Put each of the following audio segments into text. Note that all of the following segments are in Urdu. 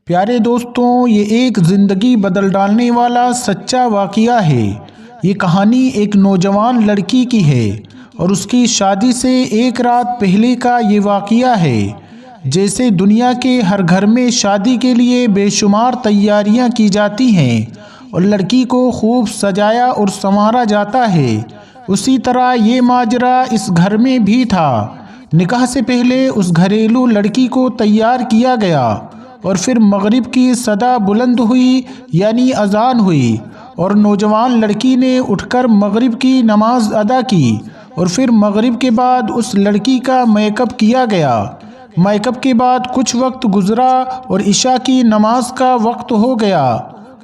پیارے دوستوں، یہ ایک زندگی بدل ڈالنے والا سچا واقعہ ہے۔ یہ کہانی ایک نوجوان لڑکی کی ہے اور اس کی شادی سے ایک رات پہلے کا یہ واقعہ ہے۔ جیسے دنیا کے ہر گھر میں شادی کے لیے بے شمار تیاریاں کی جاتی ہیں اور لڑکی کو خوب سجایا اور سنوارا جاتا ہے، اسی طرح یہ ماجرا اس گھر میں بھی تھا۔ نکاح سے پہلے اس گھریلو لڑکی کو تیار کیا گیا اور پھر مغرب کی صدا بلند ہوئی، یعنی اذان ہوئی، اور نوجوان لڑکی نے اٹھ کر مغرب کی نماز ادا کی، اور پھر مغرب کے بعد اس لڑکی کا میک اپ کیا گیا۔ میک اپ کے بعد کچھ وقت گزرا اور عشاء کی نماز کا وقت ہو گیا۔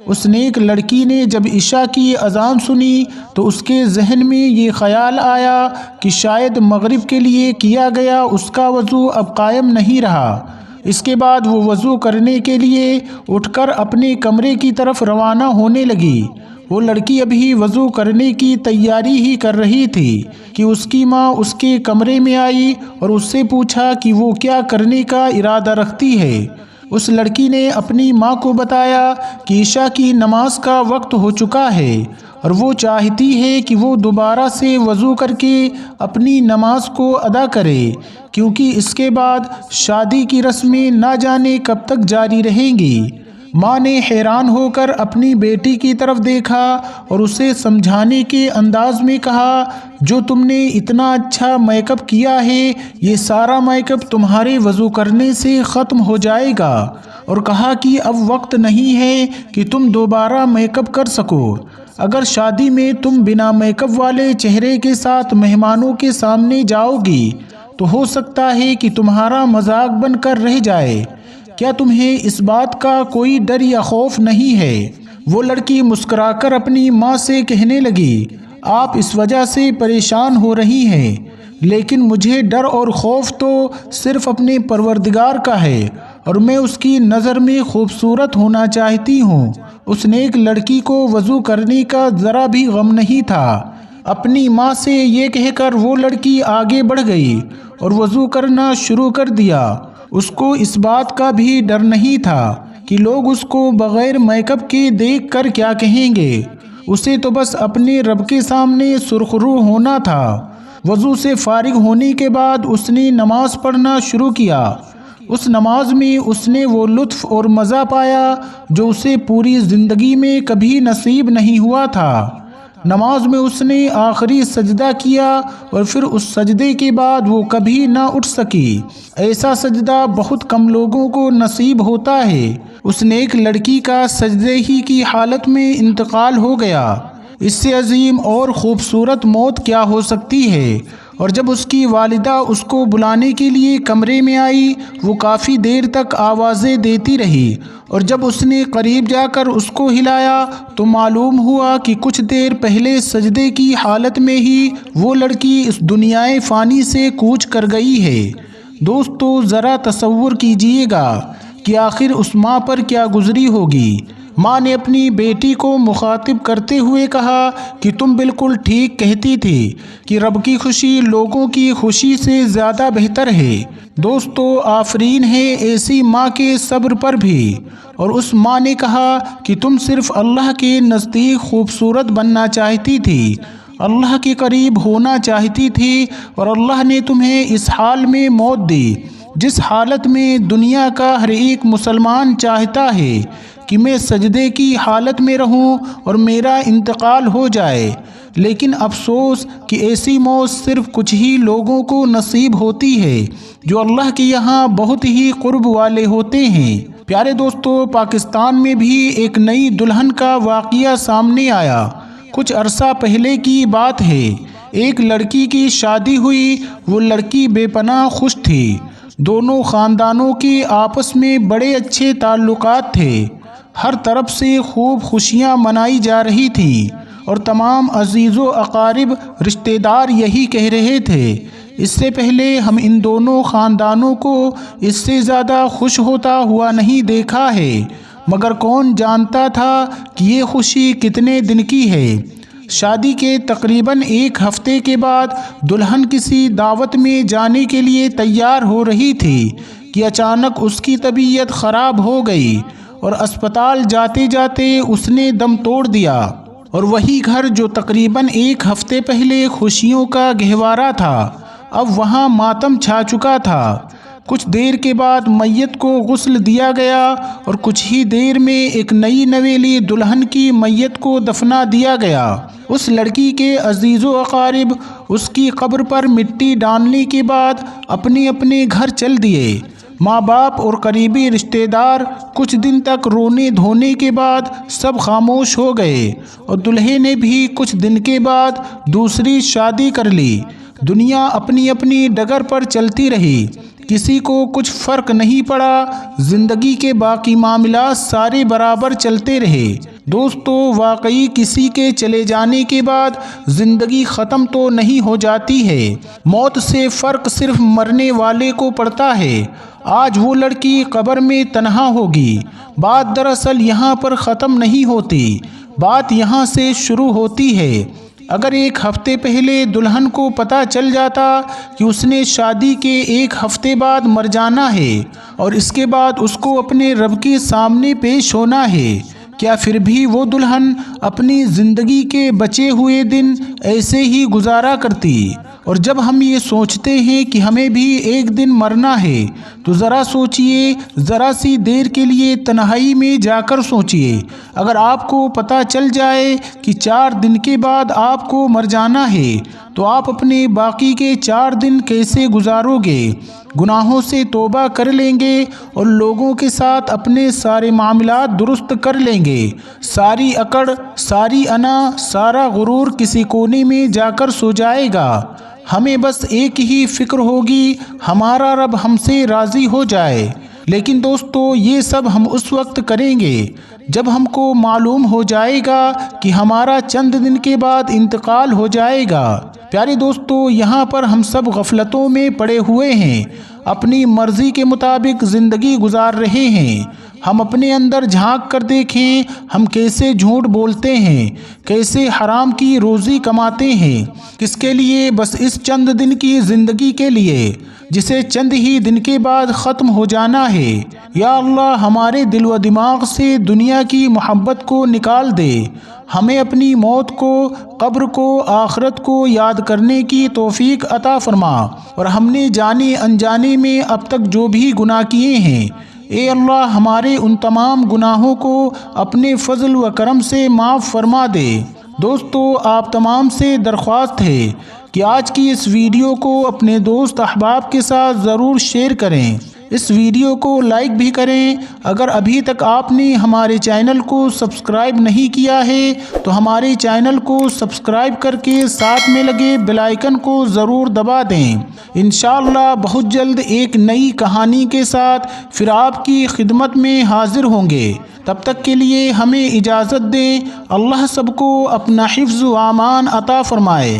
اس نیک لڑکی نے جب عشاء کی اذان سنی تو اس کے ذہن میں یہ خیال آیا کہ شاید مغرب کے لیے کیا گیا اس کا وضو اب قائم نہیں رہا۔ اس کے بعد وہ وضو کرنے کے لیے اٹھ کر اپنے کمرے کی طرف روانہ ہونے لگی۔ وہ لڑکی ابھی وضو کرنے کی تیاری ہی کر رہی تھی کہ اس کی ماں اس کے کمرے میں آئی اور اس سے پوچھا کہ وہ کیا کرنے کا ارادہ رکھتی ہے۔ اس لڑکی نے اپنی ماں کو بتایا کہ عشاء کی نماز کا وقت ہو چکا ہے اور وہ چاہتی ہے کہ وہ دوبارہ سے وضو کر کے اپنی نماز کو ادا کرے، کیونکہ اس کے بعد شادی کی رسمیں نہ جانے کب تک جاری رہیں گی۔ ماں نے حیران ہو کر اپنی بیٹی کی طرف دیکھا اور اسے سمجھانے کے انداز میں کہا، جو تم نے اتنا اچھا میک اپ کیا ہے، یہ سارا میک اپ تمہارے وضو کرنے سے ختم ہو جائے گا، اور کہا کہ اب وقت نہیں ہے کہ تم دوبارہ میک اپ کر سکو۔ اگر شادی میں تم بنا میک اپ والے چہرے کے ساتھ مہمانوں کے سامنے جاؤ گی تو ہو سکتا ہے کہ تمہارا مذاق بن کر رہ جائے۔ کیا تمہیں اس بات کا کوئی ڈر یا خوف نہیں ہے؟ وہ لڑکی مسکرا کر اپنی ماں سے کہنے لگی، آپ اس وجہ سے پریشان ہو رہی ہیں، لیکن مجھے ڈر اور خوف تو صرف اپنے پروردگار کا ہے اور میں اس کی نظر میں خوبصورت ہونا چاہتی ہوں۔ اس نیک لڑکی کو وضو کرنے کا ذرا بھی غم نہیں تھا۔ اپنی ماں سے یہ کہہ کر وہ لڑکی آگے بڑھ گئی اور وضو کرنا شروع کر دیا۔ اس کو اس بات کا بھی ڈر نہیں تھا کہ لوگ اس کو بغیر میک اپ کے دیکھ کر کیا کہیں گے۔ اسے تو بس اپنے رب کے سامنے سرخرو ہونا تھا۔ وضو سے فارغ ہونے کے بعد اس نے نماز پڑھنا شروع کیا۔ اس نماز میں اس نے وہ لطف اور مزہ پایا جو اسے پوری زندگی میں کبھی نصیب نہیں ہوا تھا۔ نماز میں اس نے آخری سجدہ کیا اور پھر اس سجدے کے بعد وہ کبھی نہ اٹھ سکی۔ ایسا سجدہ بہت کم لوگوں کو نصیب ہوتا ہے۔ اس نیک لڑکی کا سجدے ہی کی حالت میں انتقال ہو گیا۔ اس سے عظیم اور خوبصورت موت کیا ہو سکتی ہے؟ اور جب اس کی والدہ اس کو بلانے کے لیے کمرے میں آئی، وہ کافی دیر تک آوازیں دیتی رہی، اور جب اس نے قریب جا کر اس کو ہلایا تو معلوم ہوا کہ کچھ دیر پہلے سجدے کی حالت میں ہی وہ لڑکی اس دنیائے فانی سے کوچ کر گئی ہے۔ دوستو، ذرا تصور کیجئے گا کہ آخر اس ماں پر کیا گزری ہوگی۔ ماں نے اپنی بیٹی کو مخاطب کرتے ہوئے کہا کہ تم بالکل ٹھیک کہتی تھی کہ رب کی خوشی لوگوں کی خوشی سے زیادہ بہتر ہے۔ دوستو، آفرین ہے ایسی ماں کے صبر پر بھی۔ اور اس ماں نے کہا کہ تم صرف اللہ کے نزدیک خوبصورت بننا چاہتی تھی، اللہ کے قریب ہونا چاہتی تھی، اور اللہ نے تمہیں اس حال میں موت دی جس حالت میں دنیا کا ہر ایک مسلمان چاہتا ہے کہ میں سجدے کی حالت میں رہوں اور میرا انتقال ہو جائے، لیکن افسوس کہ ایسی موت صرف کچھ ہی لوگوں کو نصیب ہوتی ہے جو اللہ کے یہاں بہت ہی قرب والے ہوتے ہیں۔ پیارے دوستو، پاکستان میں بھی ایک نئی دلہن کا واقعہ سامنے آیا۔ کچھ عرصہ پہلے کی بات ہے۔ ایک لڑکی کی شادی ہوئی۔ وہ لڑکی بے پناہ خوش تھی۔ دونوں خاندانوں کے آپس میں بڑے اچھے تعلقات تھے۔ ہر طرف سے خوب خوشیاں منائی جا رہی تھیں اور تمام عزیز و اقارب رشتہ دار یہی کہہ رہے تھے، اس سے پہلے ہم ان دونوں خاندانوں کو اس سے زیادہ خوش ہوتا ہوا نہیں دیکھا ہے، مگر کون جانتا تھا کہ یہ خوشی کتنے دن کی ہے۔ شادی کے تقریباً ایک ہفتے کے بعد دلہن کسی دعوت میں جانے کے لیے تیار ہو رہی تھی کہ اچانک اس کی طبیعت خراب ہو گئی اور اسپتال جاتے جاتے اس نے دم توڑ دیا۔ اور وہی گھر جو تقریباً 1 ہفتے پہلے خوشیوں کا گہوارہ تھا، اب وہاں ماتم چھا چکا تھا۔ کچھ دیر کے بعد میت کو غسل دیا گیا اور کچھ ہی دیر میں ایک نئی نویلی دلہن کی میت کو دفنا دیا گیا۔ اس لڑکی کے عزیز و اقارب اس کی قبر پر مٹی ڈالنے کے بعد اپنے اپنے گھر چل دیے۔ ماں باپ اور قریبی رشتہ دار کچھ دن تک رونے دھونے کے بعد سب خاموش ہو گئے، اور دلہے نے بھی کچھ دن کے بعد دوسری شادی کر لی۔ دنیا اپنی اپنی ڈگر پر چلتی رہی، کسی کو کچھ فرق نہیں پڑا، زندگی کے باقی معاملات سارے برابر چلتے رہے۔ دوستو، واقعی کسی کے چلے جانے کے بعد زندگی ختم تو نہیں ہو جاتی ہے، موت سے فرق صرف مرنے والے کو پڑتا ہے۔ آج وہ لڑکی قبر میں تنہا ہوگی، بات دراصل یہاں پر ختم نہیں ہوتی، بات یہاں سے شروع ہوتی ہے۔ اگر 1 ہفتے پہلے دلہن کو پتہ چل جاتا کہ اس نے شادی کے 1 ہفتے بعد مر جانا ہے اور اس کے بعد اس کو اپنے رب کے سامنے پیش ہونا ہے، کیا پھر بھی وہ دلہن اپنی زندگی کے بچے ہوئے دن ایسے ہی گزارا کرتی؟ اور جب ہم یہ سوچتے ہیں کہ ہمیں بھی ایک دن مرنا ہے، تو ذرا سوچئے، ذرا سی دیر کے لیے تنہائی میں جا کر سوچئے، اگر آپ کو پتہ چل جائے کہ 4 دن کے بعد آپ کو مر جانا ہے، تو آپ اپنے باقی کے 4 دن کیسے گزارو گے؟ گناہوں سے توبہ کر لیں گے اور لوگوں کے ساتھ اپنے سارے معاملات درست کر لیں گے۔ ساری اکڑ، ساری انا، سارا غرور کسی کونے میں جا کر سو جائے گا۔ ہمیں بس ایک ہی فکر ہوگی، ہمارا رب ہم سے راضی ہو جائے۔ لیکن دوستو، یہ سب ہم اس وقت کریں گے جب ہم کو معلوم ہو جائے گا کہ ہمارا چند دن کے بعد انتقال ہو جائے گا۔ پیارے دوستو، یہاں پر ہم سب غفلتوں میں پڑے ہوئے ہیں، اپنی مرضی کے مطابق زندگی گزار رہے ہیں۔ ہم اپنے اندر جھانک کر دیکھیں، ہم کیسے جھوٹ بولتے ہیں، کیسے حرام کی روزی کماتے ہیں۔ کس کے لیے؟ بس اس چند دن کی زندگی کے لیے، جسے چند ہی دن کے بعد ختم ہو جانا ہے۔ یا اللہ، ہمارے دل و دماغ سے دنیا کی محبت کو نکال دے، ہمیں اپنی موت کو، قبر کو، آخرت کو یاد کرنے کی توفیق عطا فرما، اور ہم نے جانے انجانے میں اب تک جو بھی گناہ کیے ہیں، اے اللہ، ہمارے ان تمام گناہوں کو اپنے فضل و کرم سے معاف فرما دے۔ دوستو، آپ تمام سے درخواست ہے کہ آج کی اس ویڈیو کو اپنے دوست احباب کے ساتھ ضرور شیئر کریں، اس ویڈیو کو لائک بھی کریں۔ اگر ابھی تک آپ نے ہمارے چینل کو سبسکرائب نہیں کیا ہے تو ہمارے چینل کو سبسکرائب کر کے ساتھ میں لگے بیل آئیکن کو ضرور دبا دیں۔ انشاءاللہ بہت جلد ایک نئی کہانی کے ساتھ پھر آپ کی خدمت میں حاضر ہوں گے۔ تب تک کے لیے ہمیں اجازت دیں۔ اللہ سب کو اپنا حفظ و امان عطا فرمائے۔